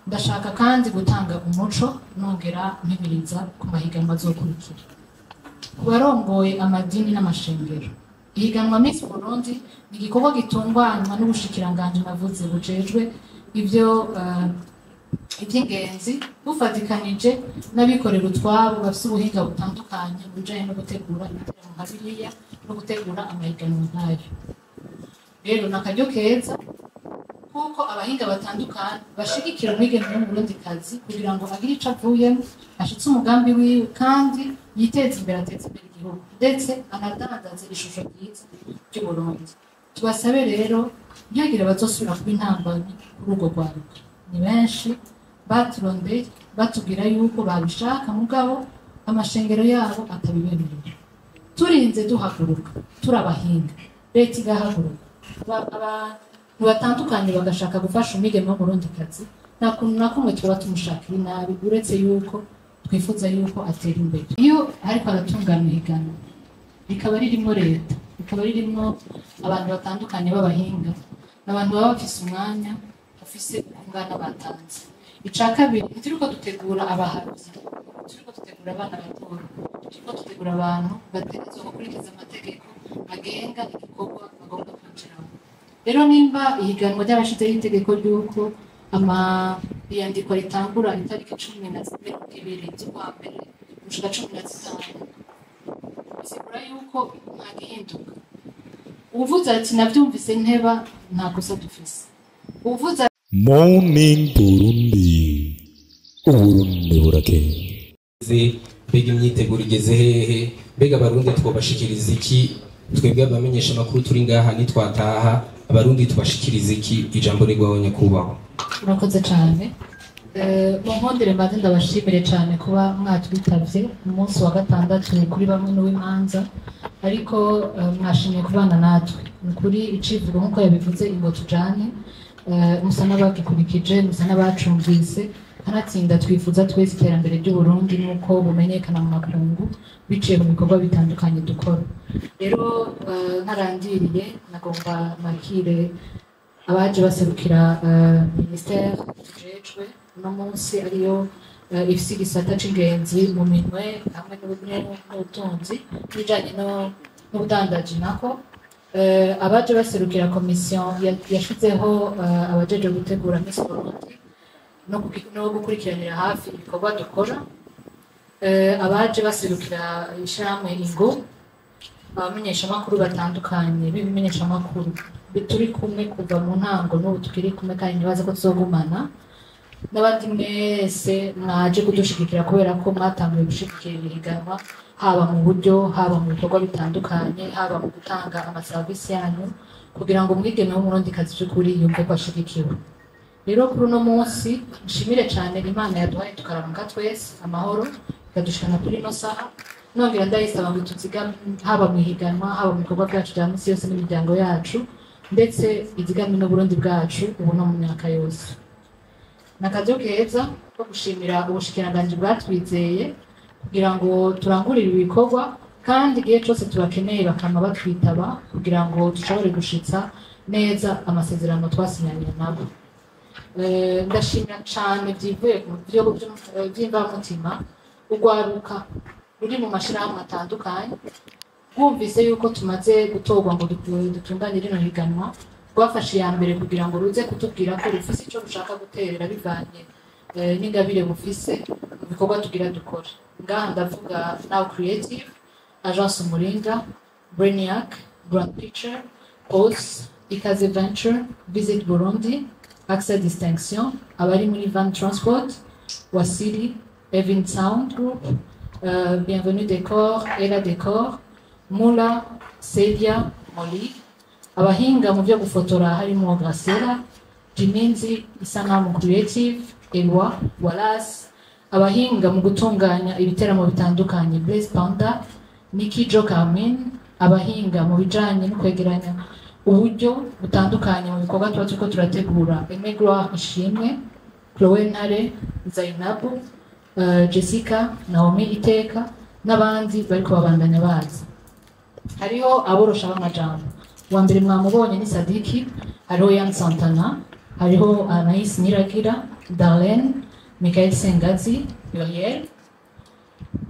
ndashaka kandi gutanga umuco nongera mpimiriza ku mahiganwa azokurikira ku barongoye amadini n'amashengero. Ihiganwa Miss Burundi ni igikorwa gitunganywa n'ubushikiranganji navuze bujejwe iby'ingenzi bufatikanije n'abikorera utwabo bafite ubuhinga butandukanye mu bijanye no gutegura ibiteramo nka biriya no gutegura amahiganwa nk'ayo. Rero ni akaryo keza kuko abahinga batandukanye bashigikira umwigeme w'umurundikazi kugira ngo agire ico avuyemo, ashitse umugambi wiwe kandi yiteze imbere, ateze imbere igihugu ndetse anadandaze ishusho ryiza ry'Uburundi. Tubasabe rero ntihagire bazosubira kuba intambamyi kuri urwo rwaruka. Ni benshi baturondeye batubwira yuko babishaka mugabo amashengero yabo atabibemerera. Turinze duhaguruka turabahinga, leta igahaguruka, abantu batandukanye bagashaka gufasha umwigeme w'umurundikazi, nta kuntu na kumwe tuba tumushakira inabi uretse yuko twifuza yuko atera imbere. Iyo ariko aratunganya ihiganwa rikaba ririmo leta, rikaba ririmo abantu batandukanye b'abahinga, n'abantu baba bafise umwanya ufise ungana batanze. Ica kabiri, turiko dutegura abaharuzi, turiko dutegura abana bakuru, turiko dutegura abantu bategerezwa gukurikiza amategeko agenga igikorwa bagomba kwinjiramo. Rero nimba ihiganwa ry'abashizeho itegeko ry'uko iyandikwa ritangura itariki 12 z'ukwa mbere gushika 15 bisigura yuko nta gihinduka. Uvuze ati navyumvise nteba nta kosa dufise. Uvuze Morning Burundi, Uburundi burakeye. Mbega imyiteguro igeze hehe? Mbega abarundi twobashikiriza iki? Twebwe abamenyesha amakuru turi ngaha nitwataha abarundi tubashikiriza iki? Ijambo ni gwawe nyakubahwa. Murakoze cyane. Mu nkundire mbanze ndabashimire cyane kuba mwatwitavye umunsi wa gatandatu kuri bamwe n'uw'imanza, ariko mwashimye kubana natwe. Kuri icivugo nkuko yabivuze ingo tujane, musa n'abagikurikije, musa n'abacumvise, kanatsinda twifuza twese iterambere ry'Uburundi nuko bumenyekana mu makungu biciye mu bikorwa bitandukanye dukora. Rero ntarandiriye nagomba makire abaje baserukira ministère tujejwe no munsi ariyo ifise igisata c'ingenzi mu minwe hamwe n'ubutunzi bijanye n'ubudandaji nako. Abaje baserukira komisiyo yashizeho abajeje gutegura Miss Burundi no gukurikiranira hafi ibikorwa dukora. Abaje baserukira ishyirahamwe Ingo, abamenyeshamakuru batandukanye b'ibimenyeshamakuru turi kumwe kuva mu ntango n'ubu tukiri kumwe kandi nibaza ko tuzogumana, n'abandi mwese mwaje kudushigikira kubera ko mwatanguye gushigikira ihiganwa haba mu buryo, haba mu bikorwa bitandukanye, haba mu gutanga amaserivisi yanyu kugira ngo umwigeme w'umurundikazi by'ukuri yumve ko ashigikiwe. Rero kuri uno munsi nshimire cyane Imana yaduhaye tukaramuka twese amahoro ikadushikana kuri ino saha, nongera ndayisaba ngo tuzigame haba mu ihiganwa, haba mu bikorwa byacu bya misi yose n'imiryango yacu, ndetse izigame n'Uburundi bwacu ubu no mu myaka yose. N'akaryo keza ko gushimira ubushikiranganji bwatwizeye kugira ngo turangurire ibikorwa, kandi igihe cyose tubakeneye bakama batwitaba kugira ngo dushobore gushitsa neza amasezerano twasinyanye nabo. Ndashimira cyane byivuye mu by'imvamutima urwaruka ruri mu mashirahamwe atandukanye, bumvise yuko tumaze gutorwa ngo dutunganye rino higanwa, rwafashe iya mbere kugira ngo ruze kutubwira ko rufise icyo rushaka guterera bivanye n'ingabire bufise mu bikorwa tugira dukora. Ngaha ndavuga Now Creative, Agence Umuringa, Brainiac, Grand Picture, Pose, Ikaze Venture, Visit Burundi, Access Distinction, abari muri Van Transport, Wasiri, Evin Sound Group, Bienvenue Décor, Ela Décor, Mula, Celia, Molly, abahinga mu byo gufotora harimo Graciela, Jiminzi, Isanamu Creative, Elwa, Wallace, abahinga mu gutunganya ibiteramo bitandukanye Blaise Panda, Nikki Jo Carmen, abahinga mu bijanye no kwegeranya uburyo butandukanye mu bikorwa tuba turiko turategura Emegwa Ishimwe, Chloe Ntare, Zainabu, Jessica, Naomi Iteka n'abandi bariko babandanya bazi. Hariho aborosha b'amajambo, wa mbere mwamubonye ni Sadiki, hariho Yan Santana, hariho Anaïs Niragira, Darlene, Michael Sengazi, Uriel.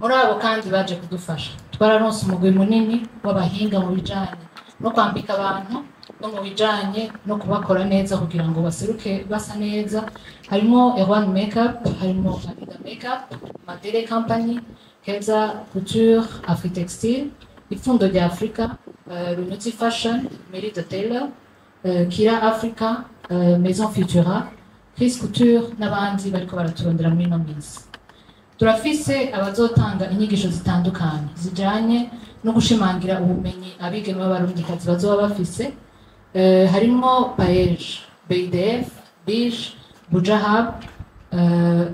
Muri abo kandi baje kudufasha twararonse umugwi munini w'abahinga mu bijanye no kwambika abantu no mu bijanye no kubakora neza kugira ngo baseruke basa neza. Harimo Erwan Makeup, harimo Adida Makeup, Madere Company, Keza Couture, Afritextile, Ipfundo rya Africa, Runoti Fashion, Mary de Taylor, Kira Africa, Maison Futura, Chris Couture n'abandi bariko baraturondera muri no minsi. Turafise abazotanga inyigisho zitandukanye zijanye no gushimangira ubumenyi abigeme b'abarundikazi bazoba bafise. Harimo Paege, BDF, Bish, Bujahab,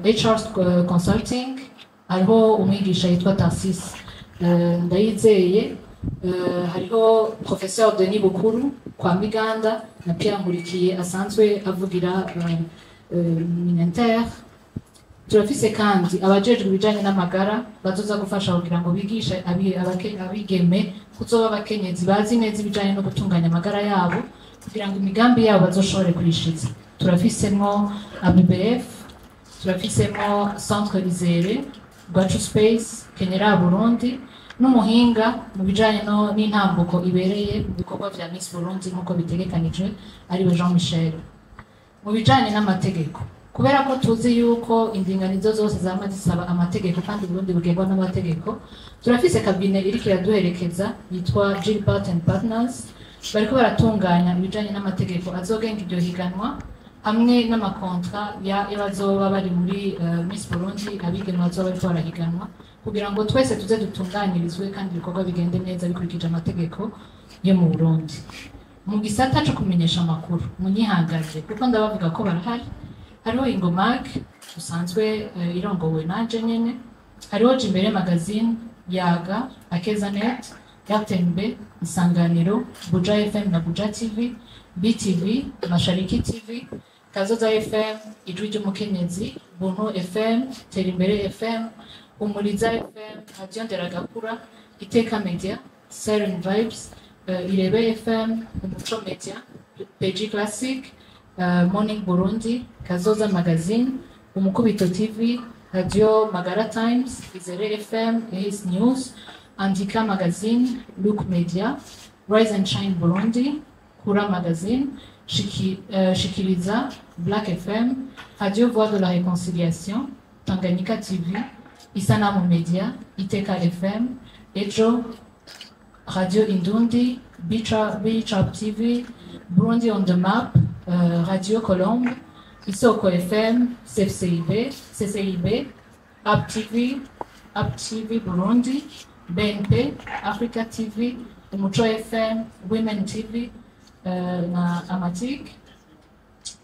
HR Consulting, hariho umwigisha yitwa Tarsis Ndayizeye, hariho Professeur Denis Bukuru kwa Miganda na Pierre Nkurikiye asanzwe avugira Minenter. Turafise kandi abajejwe ibijanye n'amagara bazoza gufasha kugira ngo bigishe abigeme kuzoba abakenyezi bazi neza ibijanye no gutunganya amagara yabo kugira ngo imigambi yabo bazoshobore kuyishiza. Turafisemo ABBF, turafisemo Centre Izere, Rwacu Space, Kenyera Burundi n'umuhinga mu bijanye n'intambuko ibereye mu bikorwa vya Miss Burundi nk'uko bitegekanijwe ariwe Jean Michel. Mu bijanye n'amategeko, kubera ko tuzi yuko indinganizo zose zama zisaba amategeko kandi Burundi bugengwa n'amategeko, turafise kabine iriko iraduherekeza yitwa Gilbert and Partners, bariko baratunganya ibijanye n'amategeko azogenga iryo higanwa hamwe n'amakontra y'abazoba bari muri Miss Burundi, abigeme bazoba bariko barahiganwa kugira ngo twese tuze dutunganirizwe kandi ibikorwa bigende neza bikurikije amategeko yo mu Burundi. Mu gisata cyo kumenyesha amakuru munyihagaze kuko ndabavuga ko barahari. Hariho Ingomag usanzwe irongowe nanje nyene, hariho Jimbere Magazine, Yaga, Akezanet, Captain B, Isanganiro, Buja FM na Buja TV, BTV, Mashariki TV, Kazoza FM, Ijwi ry'Umukenyezi, Buntu FM, Terimbere FM, Umuriza FM, Radio Nderagakura, Iteka Media, Siren Vibes, Irebe FM, Umuco Media, PG Classic, Morning Burundi, Kazoza Magazine, Umukubito TV, Radio Magara Times, Izere FM, Ace News, Andika Magazine, Look Media, Rise and Shine Burundi, Kura Magazine, Shikiriza, Black FM, Radio Voix de la Réconciliation, Tanganyika TV, Isanamu Media, Iteka FM, Ejo, Radio Indundi, Beach-Up TV, Burundi on the Map, Radio Colombe, Isoko FM, CCIB, Up TV Burundi, BNP, Africa TV, Umuco FM, Women TV, na Amatic.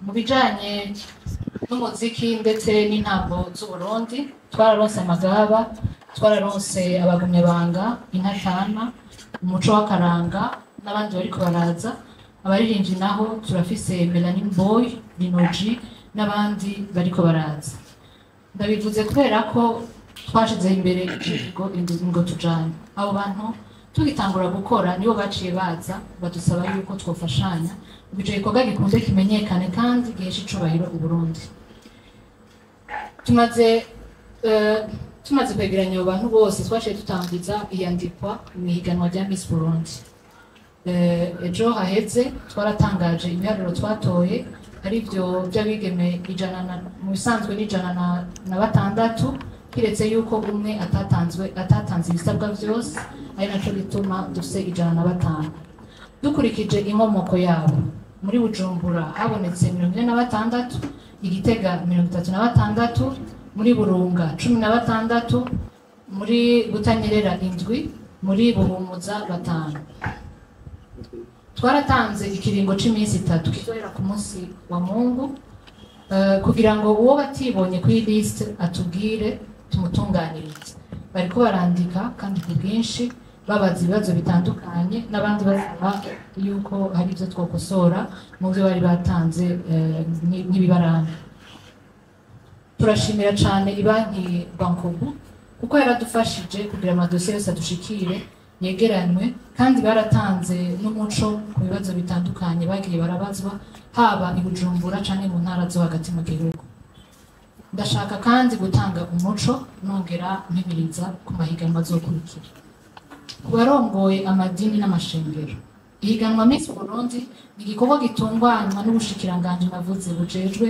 Mu bijanye n'umuziki ndetse n'intambo z'Uburundi, twararonse amagaba, twararonse abagumyabanga, intatana, umuco w'akaranga n'abandi bariko baraza. Abaririmbyi naho turafise Melanin Boy, Linoji n'abandi bariko baraza. Ndabivuze kubera ko twashize imbere ikigo ngo tujane. Abo bantu tugitangura gukora nibo baciye baza badusaba yuko twofashanya kugira igikorwa gikunde kimenyekane kandi giheshe icubahiro u Burundi. Tumaze kwegeranya abo bantu bose twashiye tutangiza iyandikwa mu higanwa rya Miss Burundi. Ejo haheze twaratangaje ibiharuro twatoye ari byo by'abigeme mu bisanzwe n'106 kiretse yuko umwe atatanze ibisabwa byose ari naco bituma dufise 105. Dukurikije inkomoko yabo muri Bujumbura habonetse 46, Igitega 36, muri Burunga 16, muri Butanyerera 7, muri Buhumuza 5. Twaratanze ikiringo c'iminsi 3 kizohera ku munsi wa Mungu kugira ngo uwo batibonye kuri list atubwire tumutunganirize. Bariko barandika kandi ku bwinshi babaza ibibazo bitandukanye n'abandi basaba yuko hari ibyo twokosora mu byo bari batanze nk'ibibaranga. Turashimira cyane ibanki Bankobu kuko yaradufashije kugira amadosiye yose adushikire yegeranywe kandi baratanze n'umuco ku bibazo bitandukanye bagiye barabazwa haba i Bujumbura canke mu ntara zo hagati mu gihugu. Ndashaka kandi gutanga umuco nongera mpimiriza ku mahiganwa azokurikira. Ku barongoye amadini n'amashengero, ihiganwa Miss Burundi ni igikorwa gitunganywa n'ubushikiranganji navuze bujejwe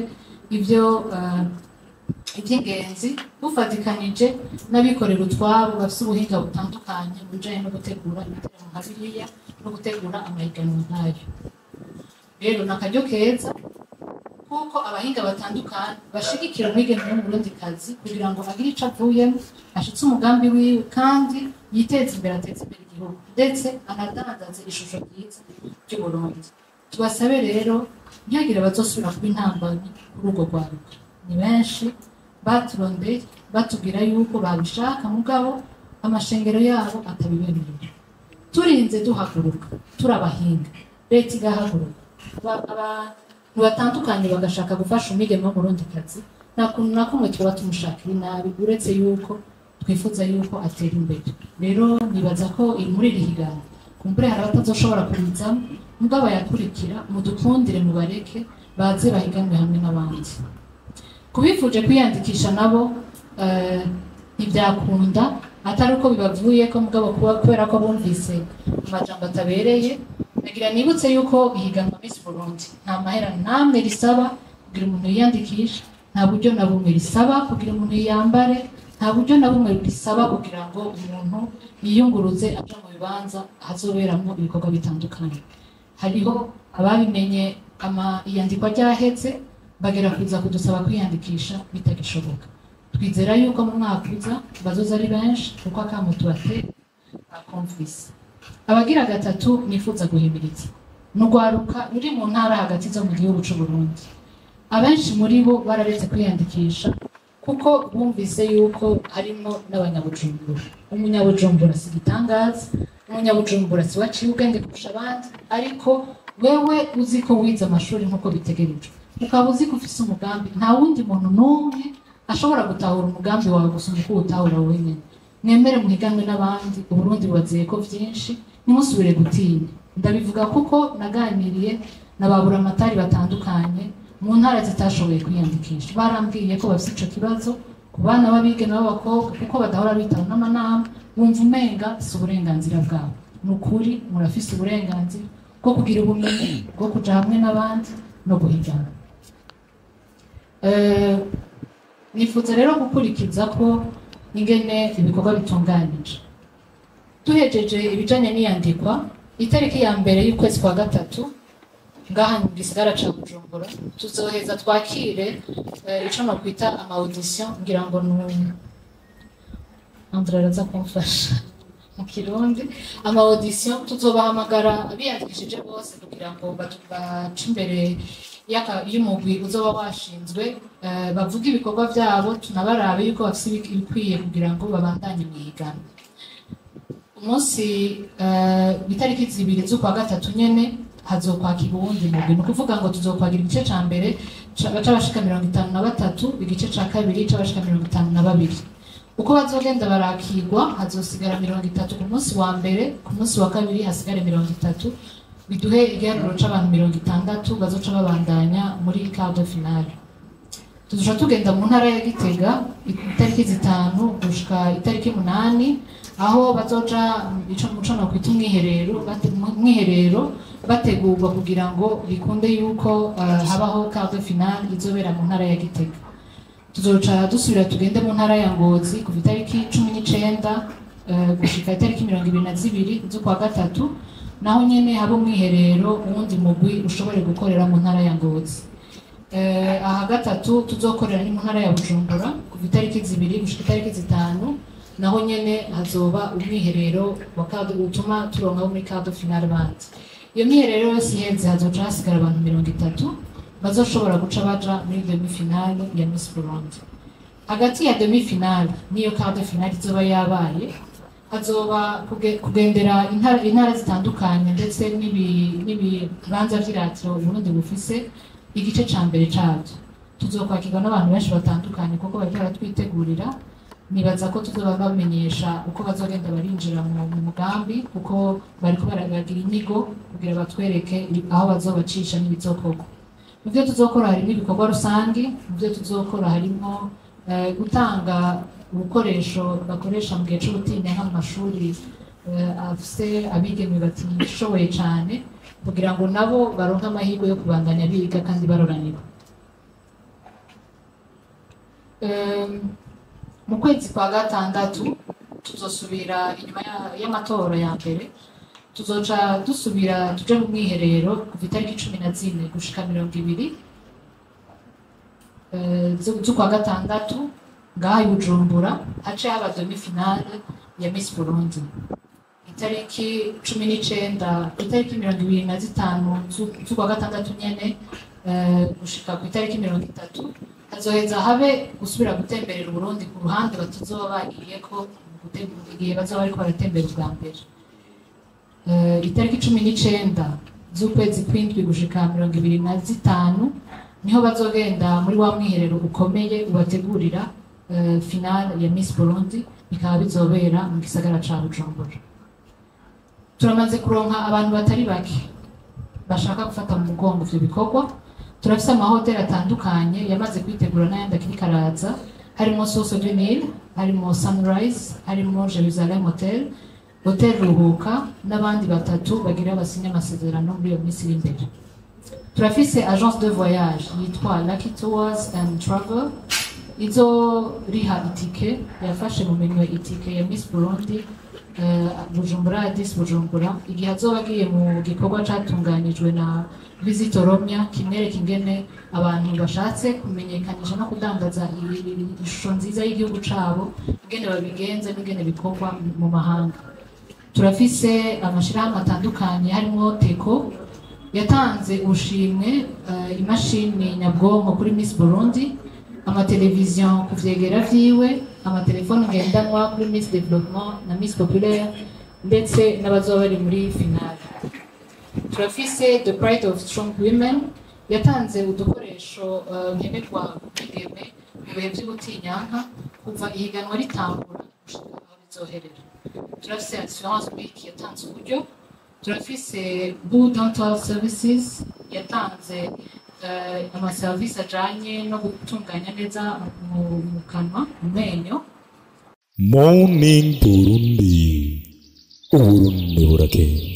iby'ingenzi bufatikanije n'abikorera utwabo bafite ubuhinga butandukanye mu bijanye no gutegura ibiteramo nka biriya no gutegura amahiganwa nk'ayo. Rero ni akaryo keza kuko abahinga batandukanye bashigikira umwigeme w'umurundikazi kugira ngo agire ico avuyemo, ashitse umugambi wiwe kandi yiteze imbere, ateze imbere igihugu ndetse anadandaze ishusho ryiza ry'Uburundi. Tubasabe rero ntihagire abazosubira kuba intambanyi kuri urwo rwaruka. Ni benshi baturondeye batubwira yuko babishaka mugabo amashengero yabo atabibemerera. Turinze duhaguruka turabahinga, leta igahaguruka, abantu batandukanye bagashaka gufasha umwigeme w'umurundikazi, nta kuntu na kumwe tuba tumushakira inabi uretse yuko twifuza yuko atera imbere. Rero nibaza ko muri iri higanwa kumbure hari abatazoshobora kubizamo mugabo bayakurikira, mudukundire mubareke baze bahiganwe hamwe n'abandi. Kubifuje kwiyandikisha nabo ntibyakunda atari uko bibavuye ko mugabo kubera ko bumvise amajambo atabereye. Nagira nibutse yuko ihiganwa Miss Burundi nta mahera namwe risaba kugira umuntu yiyandikisha, nta buryo na bumwe risaba kugira umuntu yiyambare, nta buryo na bumwe risaba kugira ngo umuntu yiyunguruze aja mu bibanza hazoberamo ibikorwa bitandukanye. Hariho ababimenye iyandikwa ryaheze bagera kuza kudusaba kwiyandikisha bitagishoboka. Twizera yuko mu mwaka uza bazoza ari benshi kuko akamu tubatera akumvise. Abagira gatatu nifuza guhimiriza n'urwaruka ruri mu ntara hagati zo mu gihugu c'u Burundi. Abenshi muri bo bararetse kwiyandikisha kuko bumvise yuko harimo n'abanyabujumbura. Umunyabujumbura si gitangaza, umunyabujumbura si waciye ubwenge kurusha abandi, ariko wewe uzi ko wize amashuri nk'uko bitegerejwe, ukaba uzi ko ufise umugambi, nta wundi muntu n'umwe ashobora gutahura umugambi wawe gusumba uko utahura wowe nyene. Mwemere muhiganwe n'abandi, Uburundi bubaziye ko vyinshi, ntimusubire gutinya. Ndabivuga kuko naganiriye n'ababura amatari batandukanye mu ntara zitashoboye kwiyandikisha. Barambwiye ko bafite ico kibazo ku bana b'abigeme b'abakobwa kuko badahora bitaba n'amanama, bumva umenga si uburenganzira bwabo. Ni ukuri murafise uburenganzira bwo kugira ubumenyi, bwo kuja hamwe n'abandi no guhigana. Nifuza rero gukurikiza ko ingene ibikorwa bitunganije. Tuhejeje ibijanye n'iyandikwa, itariki ya mbere y'ukwezi kwa gatatu ngaha mu gisagara ca Bujumbura tuzoheza twakire ico nokwita ama audition, ngira ngo Andrea araza kumfasha mu Kirundi. Ama audition tuzobahamagara abiyandikishije bose kugira ngo bace imbere y'umugwi uzoba washinzwe, bavuga ibikorwa vyabo, tunabarabe yuko bafise ibikwiye kugira ngo babandanye mwigana. Umunsi itariki 2 z'ukwa gatatu nyene hazokwakira uwundi mugwi. Ni ukuvuga ngo tuzokwagira igice ca mbere c'abashika 53, igice ca kabiri c'abashika 52. Uko bazogenda barakirwa hazosigara 30 ku munsi wa mbere, ku munsi wa kabiri hasigare 30, biduhe igiharuro c'abantu 60 bazoca babandanya muri quart de finale. Tuzoca tugenda mu ntara ya Gitega itariki 5 gushika itariki 8, aho bazoca muco no kwita umwiherero bategurwa kugira ngo bikunde yuko habaho quart de finale izobera mu ntara ya Gitega. Tuzoca dusubira tugende mu ntara ya Ngozi kuva itariki 19 gushika itariki 22 z'ukwa gatatu, naho nyene haba umwiherero uwundi mugwi ushobore gukorera mu ntara ya Ngozi. Aha gatatu tuzokorera ni mu ntara ya Bujumbura kuva itariki 2 gushika itariki 5, naho nyene hazoba umwiherero utuma turonka muri quart de finale bandi. Iyo mwiherero yose iheze hazoca hasigara abantu 30 bazoshobora guca baja muri demi finale ya Miss Burundi. Hagati ya demi finale niyo quart de finale izoba yabaye, hazoba kugendera intara zitandukanye ndetse n'ibibanza vy'iratiro Burundi bufise igice ca mbere cavyo. Tuzokwakirwa n'abantu benshi batandukanye kuko bariko baratwitegurira nibaza ko tuzoba bamenyesha uko bazogenda barinjira mu mugambi kuko bariko baragira inyigo kugira batwereke aho bazobacisha n'ibizokorwa. Mu byo tuzokora harimo ibikorwa rusange, mu byo tuzokora harimo gutanga ubukoresho bakoresha mu gihe c'ubutinya nk'amashuri afise abigeme batishoboye cyane kugira ngo nabo baronke amahirwe yo kubandanya biga kandi baroranirwa. Mu kwezi kwa gatandatu tuzosubira inyuma y'amatora ya mbere, tuzoca dusubira tuje mu mwiherero kuva itariki 14 gushika 20 z'ukwa gatandatu ngaha i Bujumbura hace haba demi-finale ya Miss Burundi. Itariki 19 itariki 25 z'ukwa gatandatu nyene gushika ku itariki 30 hazoheza habe gusubira gutemberera Burundi ku ruhande batazoba bagiye ko igihe bazoba bariko baratembera ubwa mbere. Itariki 19 z'ukwezi kw'indwi gushika 25 niho bazogenda muri wa mwiherero ukomeye ubategurira finale ya Miss Burundi, bikaba bizobera mu gisagara ca Bujumbura. Turamaze kuronka abantu batari bake bashaka gufata mu mugongo ivyo bikorwa. Turafise amahoteli atandukanye yamaze kwitegura n'ayandi akiri karaza, harimo Source du Nil, harimo Sunrise, harimo Jerusalem Hotel, Hotel Ruhuka n'abandi batatu bagira basinya amasezerano muri iyo minsi iri imbere. Turafise agence de voyage yitwa Lucky Tours and Travel, izo riha itike yafashe mu minwe itike ya Miss Burundi Bujumbura Addis Bujumbura, igihe azoba agiye mu gikorwa catunganijwe na Visit Oromia kimwereka ingene abantu bashatse kumenyekanisha no kudandaza ishusho nziza y'igihugu cabo, ingene babigenza n'ingene bikorwa mu mahanga. Turafise amashirahamwe atandukanye harimo Teko yatanze ubushimwe imashini nyabwonko kuri Miss Burundi, amateleviziyo kuvyegera vyiwe, amatelefone ngendanwa kuri Miss Development na Miss Populaire ndetse n'abazoba bari muri finale. Turafise The Pride of Strong Women yatanze udukoresho nkenerwa kwigeme mu bihe vy'ubutinyanka kuva ihiganwa ritangura gushika aho bizoherera. Turafise Assurance Week yatanze uburyo. Turafise Blue Dental Services yatanze amaserivisi ajanye no gutunganya neza mu kanwa mu menyo. Morning Burundi, uburundi burakeye.